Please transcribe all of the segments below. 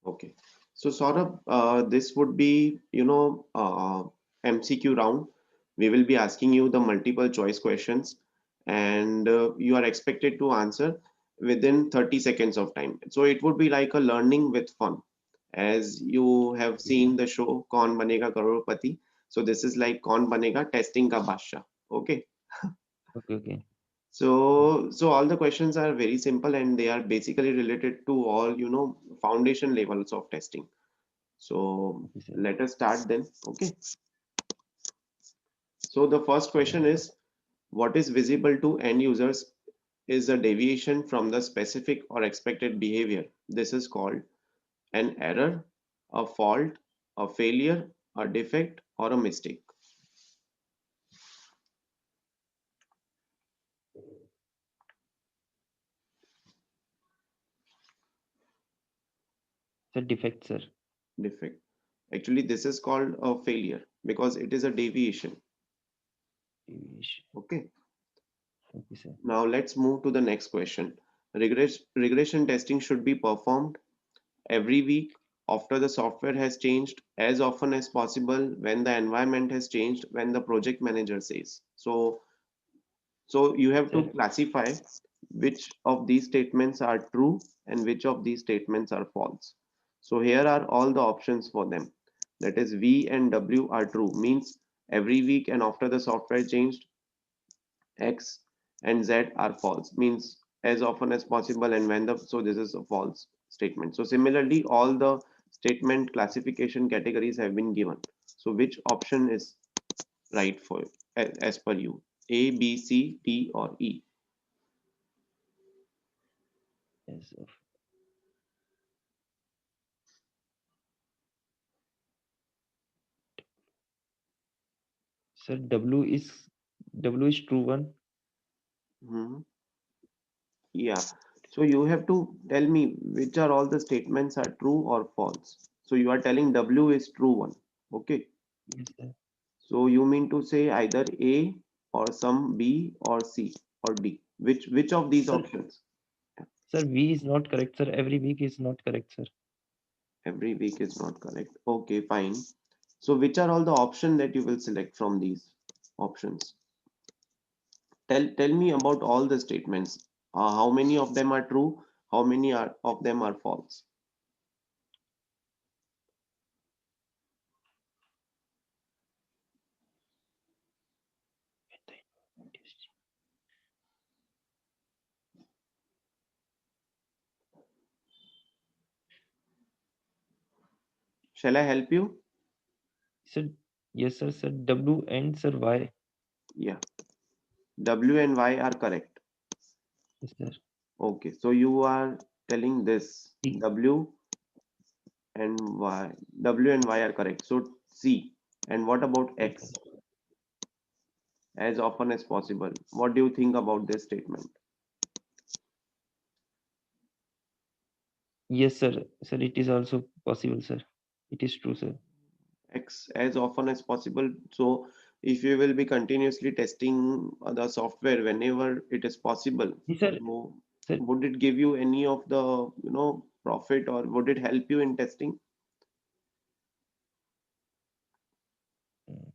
Okay. So Saurabh, this would be, MCQ round. We will be asking you the multiple choice questions, and you are expected to answer within 30 seconds of time. So it would be like a learning with fun. As you have Okay, sir. seen the show Kaun Banega Crorepati. So this is like Kaun Banega Testing Ka Badshah. Okay. Okay, okay. So all the questions are very simple and they are basically related to all, foundation levels of testing. So Okay, sir. let us start then. Okay. So the first question is, what is visible to end users is a deviation from the specific or expected behavior. This is called an error, a fault, a failure, a defect, or a mistake. Sir, defect, sir. Defect. Actually, this is called a failure because it is a deviation. Deviation. Okay. Okay, sir. Now let's move to the next question. Regression testing should be performed every week after the software has changed, as often as possible when the environment has changed, when the project manager says. So you have to Sir, classify which of these statements are true and which of these statements are false. So here are all the options for them. That is V and W are true, means every week and after the software changed, X and Z are false, means as often as possible and when the, so this is a false statement. So similarly, all the statement classification categories have been given. So which option is right for as per you? A, B, C, D, or E? yes, sir. Sir, W is true one. Hmm. Yeah. So you have to tell me which are all the statements are true or false. So you are telling W is true one. Okay. Yes, sir. So you mean to say either A or some B or C or D? Which of these Sir, options? sir, V is not correct, sir. Every week is not correct, sir. Every week is not correct. Okay, fine. So which are all the options that you will select from these options? Tell me about all the statements. How many of them are true? How many are of them are false? Shall I help you? Sir, yes, sir, sir. W and sir Y. Yeah. W and Y are correct. Yes, sir. Okay, so you are telling this C. and Y. W and Y are correct. So C. And what about Yes, X? sir. As often as possible. What do you think about this statement? Yes, sir. Sir, it is also possible, sir. It is true, sir. X as often as possible. So if you will be continuously testing the software whenever it is possible, Yes, sir. so Sir, would it give you any of the profit or would it help you in testing? mm,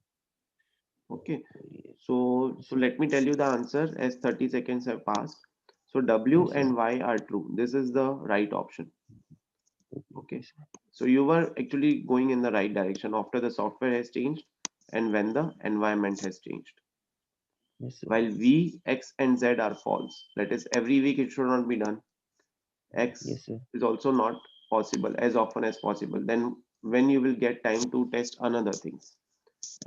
Okay. yes, So sir. let me tell you the answer as 30 seconds have passed. So W Yes, sir. and Y are true. This is the right option. Okay, okay, Okay. sir. So you were actually going in the right direction after the software has changed and when the environment has changed. Yes, sir. While V, X, and Z are false. That is, every week it should not be done. X Yes, sir. is also not possible as often as possible. Then when you will get time to test another things.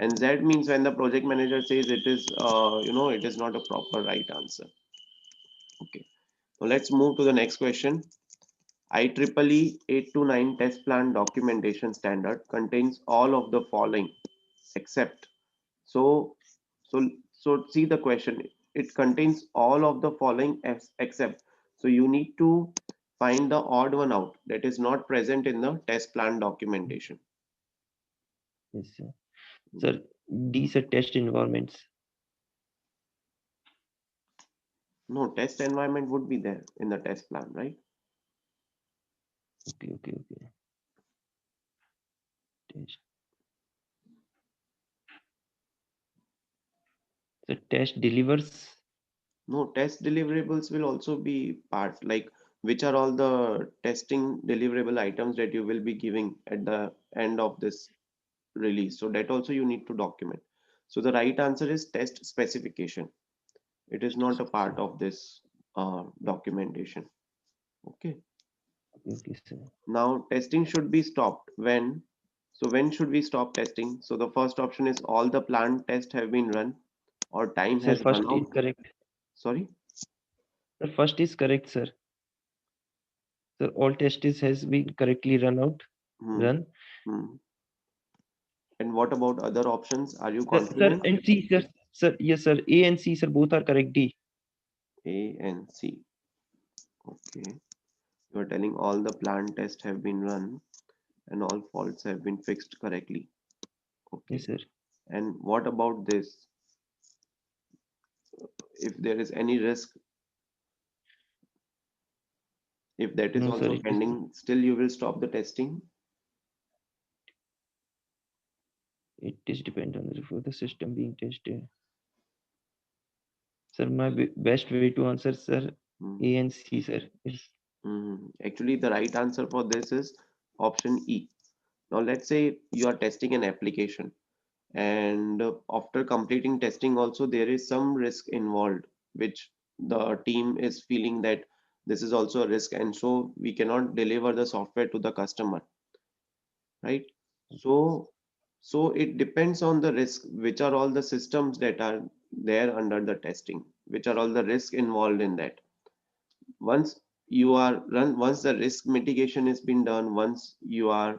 And Z means when the project manager says it is, it is not a proper right answer. Okay. So let's move to the next question. IEEE 829 test plan documentation standard contains all of the following except. So, so see the question. It contains all of the following except. So you need to find the odd one out that is not present in the test plan documentation. Yes, sir. Sir, these are test environments. No, test environment would be there in the test plan, right? Okay, okay, okay. The test delivers. No, test deliverables will also be part, like which are all the testing deliverable items that you will be giving at the end of this release. So that also you need to document. So the right answer is test specification. It is not a part of this documentation. Okay. Okay, sir. Now testing should be stopped when. So when should we stop testing? So the first option is all the planned tests have been run or time Sir, has first run is out. correct. Sorry. Sir, first is correct, sir. Sir, all tests has been correctly run out. Hmm. Run. Hmm. And what about other options? Are you Sir, confident? and C, sir. Sir, yes, sir. A and C, sir, both are correct. D. A and C. Okay. You are telling all the planned tests have been run and all faults have been fixed correctly. Yes, Okay. sir. And what about this? If there is any risk, if that is No, sir. also It is. pending, still you will stop the testing? It is depend on for the system being tested. Sir, my best way to answer, sir, Hmm. A and C, sir. Is Actually, the right answer for this is option E. Now, let's say you are testing an application, and after completing testing, also there is some risk involved, which the team is feeling that this is also a risk, and so we cannot deliver the software to the customer, right? So, so it depends on the risk, which are all the systems that are there under the testing, which are all the risk involved in that. Once you are run, once the risk mitigation has been done, once you are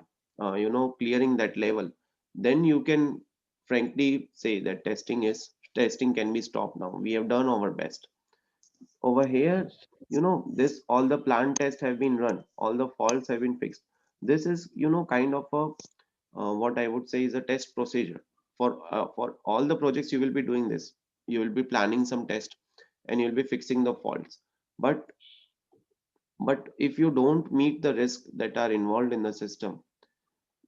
clearing that level, then you can frankly say that testing can be stopped. Now we have done our best over here. yes, This, all the planned tests have been run, all the faults have been fixed. This is kind of a what I would say is a test procedure for all the projects. You will be doing this, you will be planning some test and you'll be fixing the faults. But but if you don't meet the risk that are involved in the system,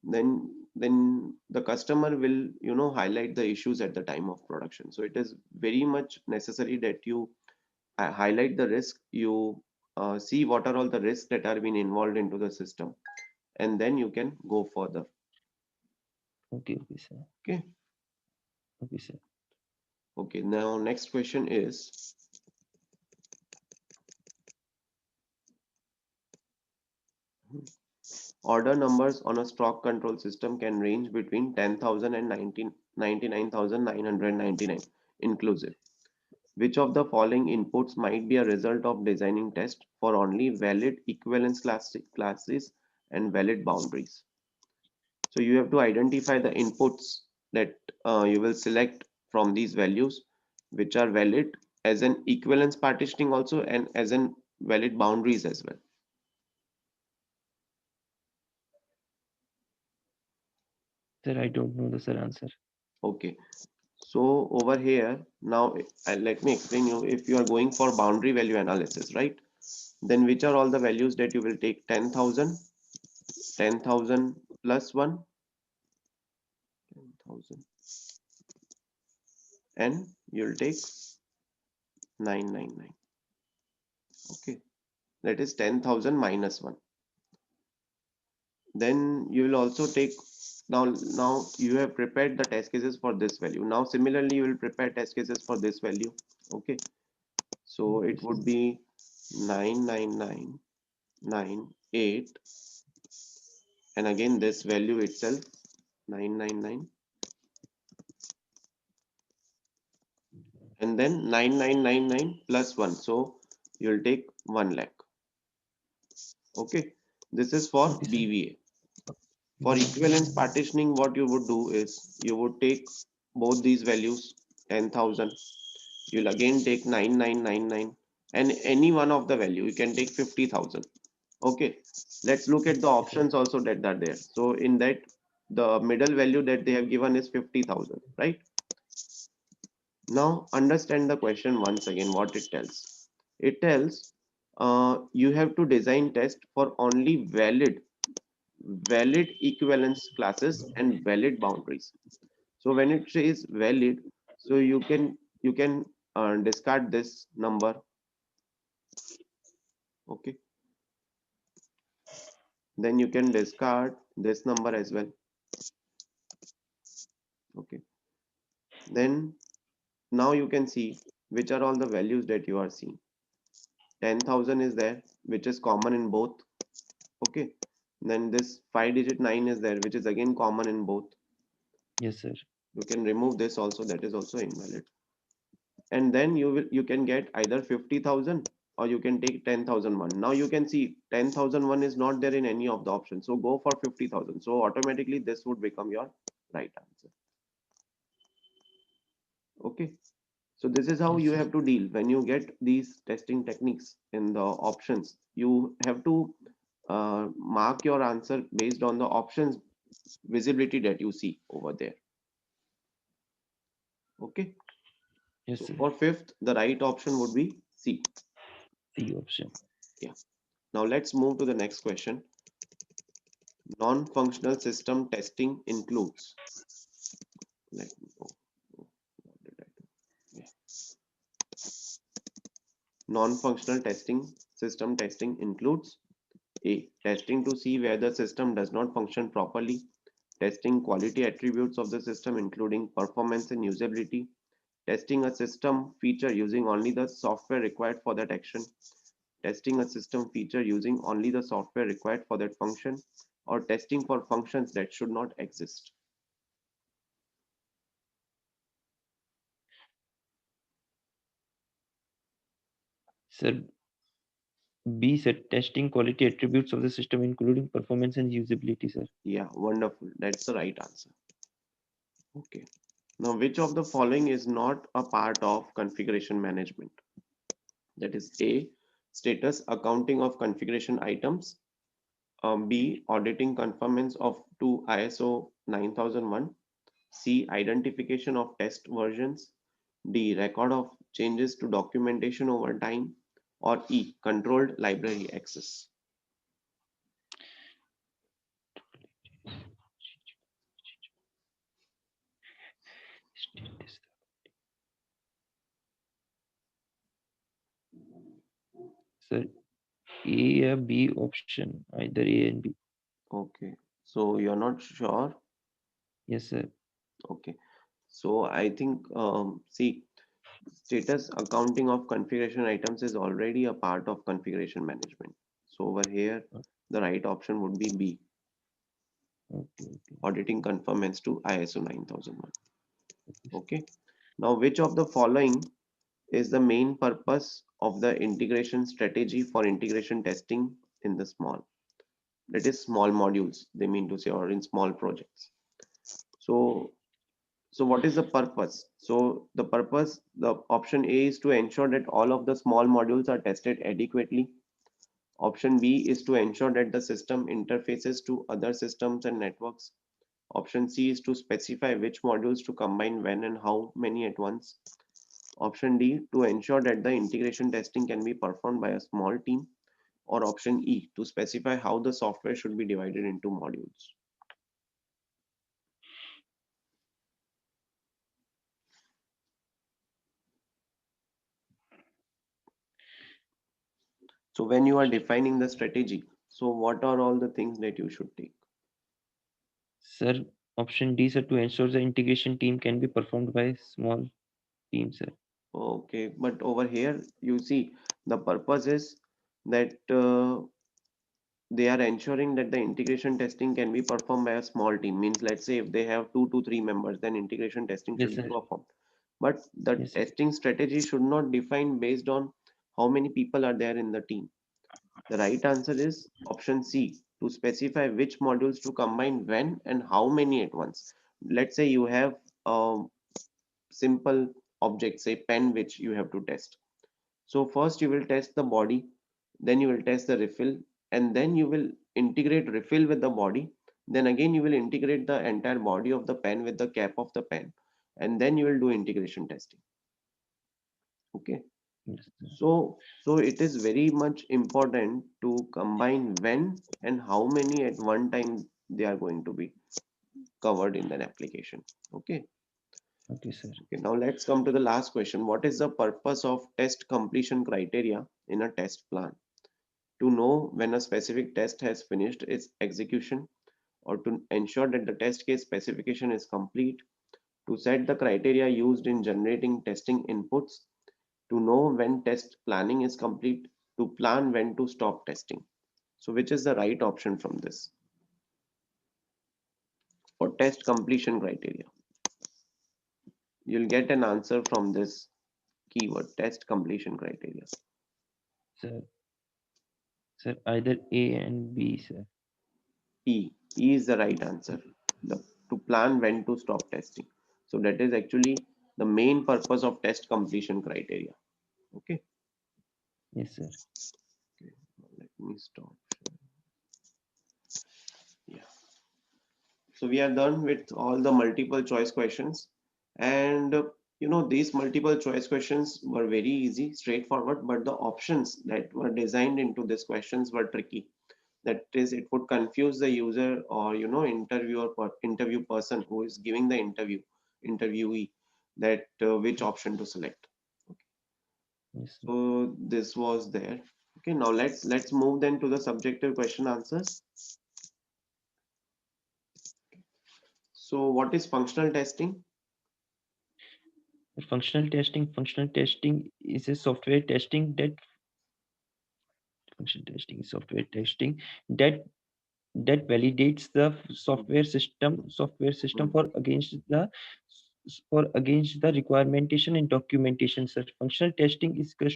then the customer will highlight the issues at the time of production. So it is very much necessary that you highlight the risk, you see what are all the risks that are being involved into the system, and then you can go further. okay, okay, sir. Okay. Okay, sir. Okay, now next question is, order numbers on a stock control system can range between 10,000 and 99,999 inclusive. Which of the following inputs might be a result of designing tests for only valid equivalence classes and valid boundaries? So you have to identify the inputs that you will select from these values, which are valid as an equivalence partitioning also and as an valid boundaries as well. Sir, I don't know the sir answer. Okay. So over here, now let me explain you. If you are going for boundary value analysis, right? Then which are all the values that you will take? 10,000, 10,000 plus 1, 10,000, and you'll take 999. Okay. That is 10,000 minus 1. Then you will also take, now you have prepared the test cases for this value. Now similarly you will prepare test cases for this value. Okay. So Okay, it sir. would be 99998, and again this value itself 999, and then 9999 plus 1, so you'll take 1 lakh. Okay, this is for Okay, sir. BVA. For BVA. equivalence partitioning, what you would do is you would take both these values, 10,000, you'll again take 9999, and any one of the value you can take 50,000. Okay, let's look at the Okay, sir. options also that are there. So in that, the middle value that they have given is 50,000, right? Now understand the question once again, what it tells. It tells you have to design test for only valid equivalence classes and valid boundaries. So when it says valid, so you can you can discard this number. Okay, then you can discard this number as well. Okay, then now you can see which are all the values that you are seeing. 10,000 is there, which is common in both. Okay, then this 5-digit 9 is there, which is again common in both. Yes, sir. You can remove this also, that is also invalid. And then you can get either 50,000 or you can take 10,001. Now you can see 10,001 is not there in any of the options, so go for 50,000. So automatically this would become your right answer. Okay, so this is how Yes, you sir. have to deal when you get these testing techniques in the options. You have to mark your answer based on the options visibility that you see over there. Okay, Yes, so sir. for fifth, the right option would be C. C option. Yeah. Now let's move to the next question. Non-functional system testing includes. Let me go. What did I do? Yeah. Non-functional testing system testing includes A. Testing to see where the system does not function properly. Testing quality attributes of the system including performance and usability. Testing a system feature using only the software required for that action. Testing a system feature using only the software required for that function, or testing for functions that should not exist. Sir, B said testing quality attributes of the system, including performance and usability, sir. Yeah, wonderful. That's the right answer. Okay. Now, which of the following is not a part of configuration management? That is A, status accounting of configuration items. B, auditing conformance of to ISO 9001. C, identification of test versions. D, record of changes to documentation over time. Or E, controlled library access. Status. Sir, A or B option, either A and B. Okay. So you're not sure? Yes, sir. Okay. So I think, see, status accounting of configuration items is already a part of configuration management. So over here, the right option would be B, Okay, okay. auditing conformance to ISO 9001. Okay. Now, which of the following is the main purpose of the integration strategy for integration testing in the small? That is small modules, they mean to say, or in small projects. So, so what is the purpose? So the purpose, the option A is to ensure that all of the small modules are tested adequately. Option B is to ensure that the system interfaces to other systems and networks. Option C is to specify which modules to combine when and how many at once. Option D, to ensure that the integration testing can be performed by a small team. Or option E, to specify how the software should be divided into modules. So when you are defining the strategy, so what are all the things that you should take? Sir, option D, sir, to ensure the integration team can be performed by small team, sir. Okay, but over here you see the purpose is that they are ensuring that the integration testing can be performed by a small team. Means let's say if they have 2 to 3 members, then integration testing Yes, should be sir. performed. But the Yes, sir. testing strategy should not define based on how many people are there in the team. The right answer is option C, to specify which modules to combine when and how many at once. Let's say you have a simple object, say pen, which you have to test. So first you will test the body, then you will test the refill, and then you will integrate refill with the body. Then again you will integrate the entire body of the pen with the cap of the pen, and then you will do integration testing. Okay. Yes, sir. So it is very much important to combine when and how many at one time they are going to be covered in an application. Okay. Okay, sir. Okay, now let's come to the last question. What is the purpose of test completion criteria in a test plan? To know when a specific test has finished its execution, or to ensure that the test case specification is complete, to set the criteria used in generating testing inputs, to know when test planning is complete, to plan when to stop testing. So which is the right option from this for test completion criteria? You'll get an answer from this keyword, test completion criteria. Sir, sir, either A and B, sir. E. E is the right answer. The, to plan when to stop testing. So that is actually the main purpose of test completion criteria. Okay. Yes, sir. Okay. Let me stop. Yeah. So we are done with all the multiple choice questions. And these multiple choice questions were very easy, straightforward, but the options that were designed into these questions were tricky. That is, it would confuse the user, or interview person who is giving the interviewee, that which option to select. Okay. Yes, sir. So this was there. Okay, now let's move then to the subjective question answers. So what is functional testing? Functional testing is a software testing that functional testing is software testing that that validates the software system Mhm. for against the requirementation and documentation. Sir, functional testing is to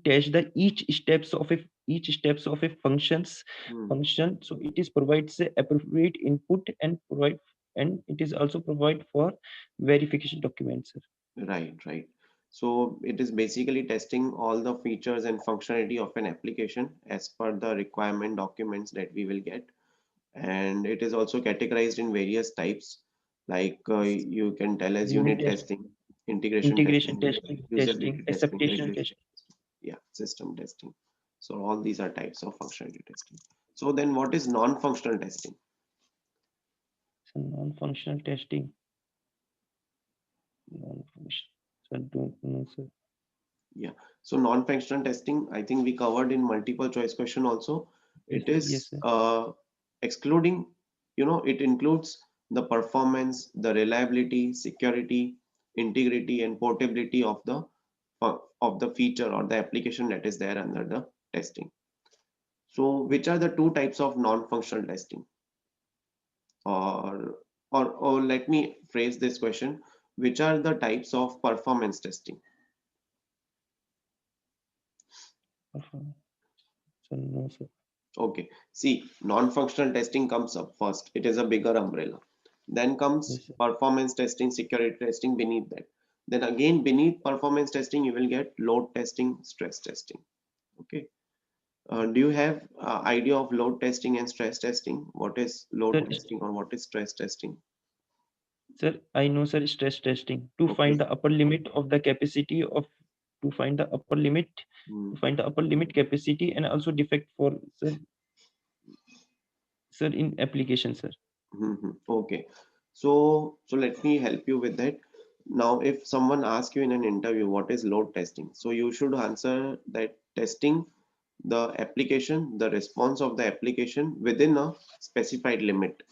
test the each steps of a Hmm. function. So it is provides a appropriate input and it is also provide for verification documents, sir. Right, right. So it is basically testing all the features and functionality of an application as per the requirement documents that we will get. And it is also categorized in various types, like you can tell as Unit unit test, testing, integration integration testing, testing, usability testing, acceptation regression, testing. yeah, system testing. So all these are types of functionality testing. So then what is non-functional testing? So non-functional testing, non-functional. So I don't know, sir. Yeah. So non-functional testing, I think we covered in multiple choice question also. Yes, It sir. Yes, is sir. excluding, it includes the performance, the reliability, security, integrity, and portability of the feature or the application that is there under the testing. So which are the two types of non-functional testing? Or or let me phrase this question. Which are the types of performance testing? Perform- So no, sir. Okay. See, non-functional testing comes up first. It is a bigger umbrella. Then Yes, comes sir. performance testing, security testing beneath that. Then again, beneath performance testing, you will get load testing, stress testing. Okay. Do you have idea of load testing and stress testing? What is load Sir, testing or what is stress testing? sir, I know, sir, stress testing to Okay. find the upper limit of the capacity of to find the upper limit Hmm. to find the upper limit capacity and also defect for sir in application, sir. Mhm. Okay. So let me help you with that. Now, if someone asks you in an interview what is load testing, so you should answer that testing the application, the response of the application within a specified limit.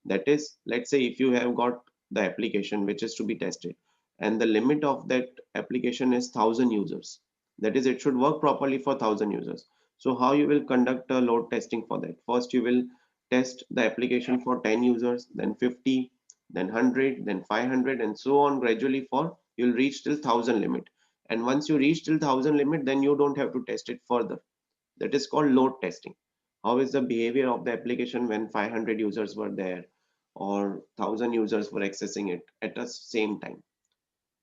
That is, let's say if you have got the application which is to be tested, and the limit of that application is 1,000 users. That is, it should work properly for 1,000 users. So how you will conduct a load testing for that? First, you will test the application for 10 users, then 50, then 100, then 500, and so on gradually for you'll reach till 1,000 limit. And once you reach till 1,000 limit, then you don't have to test it further. That is called load testing. How is the behavior of the application when 500 users were there or 1,000 users were accessing it at the same time?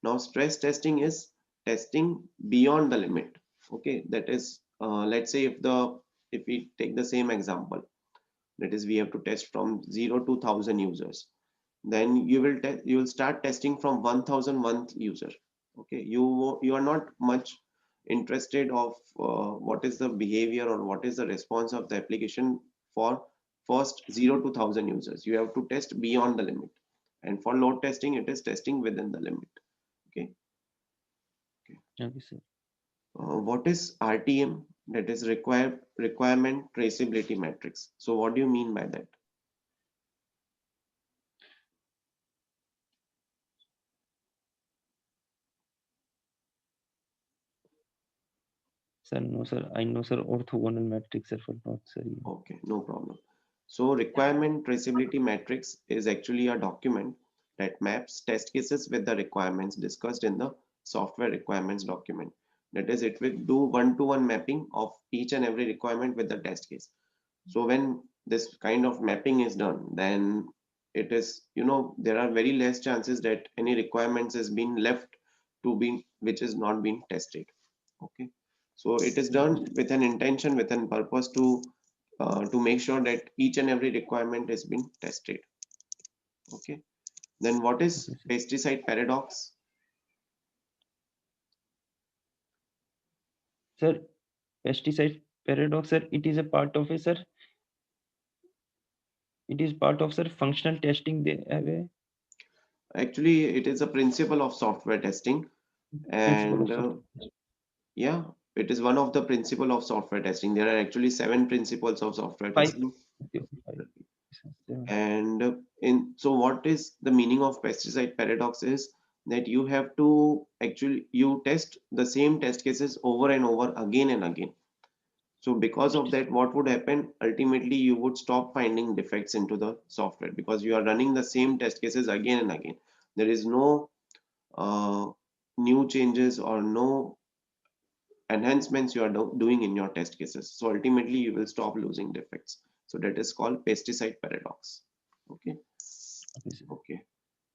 Now, stress testing is testing beyond the limit. Okay, that is, let's say if we take the same example, that is, we have to test from 0 to 1,000 users. Then you will start testing from 1,001 user. Okay, you are not much interested of what is the behavior or what is the response of the application for first 0 to 1,000 users. You have to test beyond the limit, And for load testing, it is testing within the limit. Okay. Okay. Okay, sir. What is RTM? That is requirement traceability matrix. So what do you mean by that? Sir, no, sir. I know, sir. Orthogonal matrix, sir, but not, sir. Yeah. Okay, no problem. So requirement traceability matrix is actually a document that maps test cases with the requirements discussed in the software requirements document. That is, it will do one-to-one mapping of each and every requirement with the test case. So when this kind of mapping is done, then it is, there are very less chances that any requirements is being left to be, which is not being tested. Okay. So it is Okay, done with an intention, with an purpose to make sure that each and every requirement has been tested. Okay. Then what is okay, sir. pesticide paradox? Sir, pesticide paradox, sir. It is a part of a, sir. It is part of, sir, functional testing. They have a Actually, it is a principle of software testing, principle of and software. yeah, it is one of the principle of software testing. There are actually 7 principles of software Five. testing. Okay, okay, five. Seven. And in so what is the meaning of pesticide paradox is that you have to actually you test the same test cases over and over again and again. So because of that, what would happen? Ultimately, you would stop finding defects into the software because you are running the same test cases again and again. There is no uh, new changes or no enhancements you are doing in your test cases. So ultimately, you will stop losing defects. So that is called pesticide paradox. Okay. Okay, sir. Okay.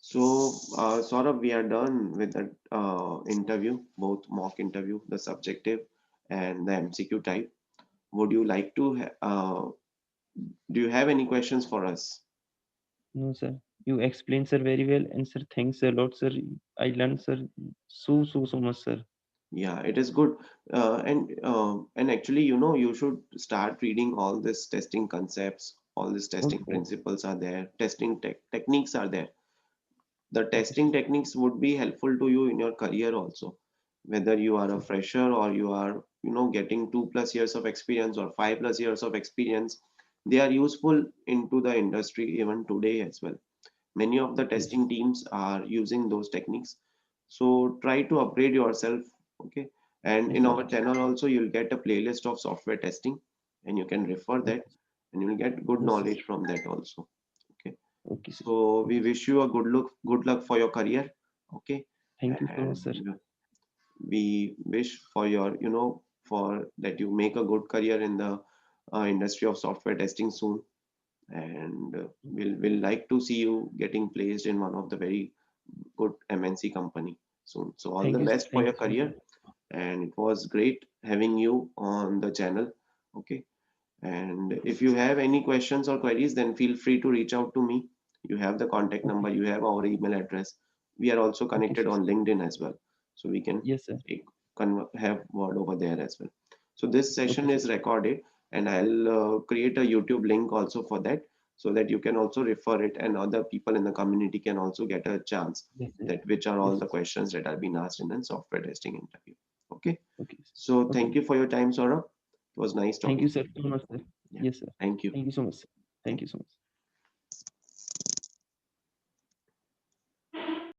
So, Saurabh, we are done with the interview, both mock interview, the subjective and the MCQ type. Would you like to, do you have any questions for us? No, sir. You explained, sir, very well, and sir, thanks a lot, sir. I learned, sir, so much, sir. Yeah, it is good. And actually, you should start reading all this testing concepts, all these testing Okay, principles are there, testing techniques are there. The okay, sir. testing techniques would be helpful to you in your career also, whether you are a Okay, fresher or you are getting 2+ years of experience or 5+ years of experience. They are useful into the industry even today as well. Many of the yes, testing teams are using those techniques, so try to upgrade yourself. Okay. And yes, in sir. our channel also you'll get a playlist of software testing, and you can refer that, Okay, and you'll get good yes, yes. knowledge from that also. Okay. Okay, sir. So we Okay, sir. wish you a good luck for your career. Okay. Thank you so much, sir. And we wish for your, for that you make a good career in the industry of software testing soon. And we'll like to see you getting placed in one of the very good MNC company soon. So all the Thank you, sir. best for Thank your you so much, career. sir. And it was great having you on the channel. Okay. And if you have any questions or queries, then feel free to reach out to me. You have the contact Okay, number, you have our email address. We are also okay, connected sir. on LinkedIn as well. So we can Yes, sir. take, have word over there as well. So this Okay, session sir. is recorded, and I'll create a YouTube link also for that, so that you can also refer it and other people in the community can also get a chance Yes, sir. that which are all Yes, the yes. questions that are being asked in a software testing interview. Okay. Okay, sir. So Okay. thank you for your time, Saurabh. It was nice Thank talking you, to sir, you. so much, sir. Yeah. Yes, sir. Thank you. Thank you so much, sir. Thank Thank you so much.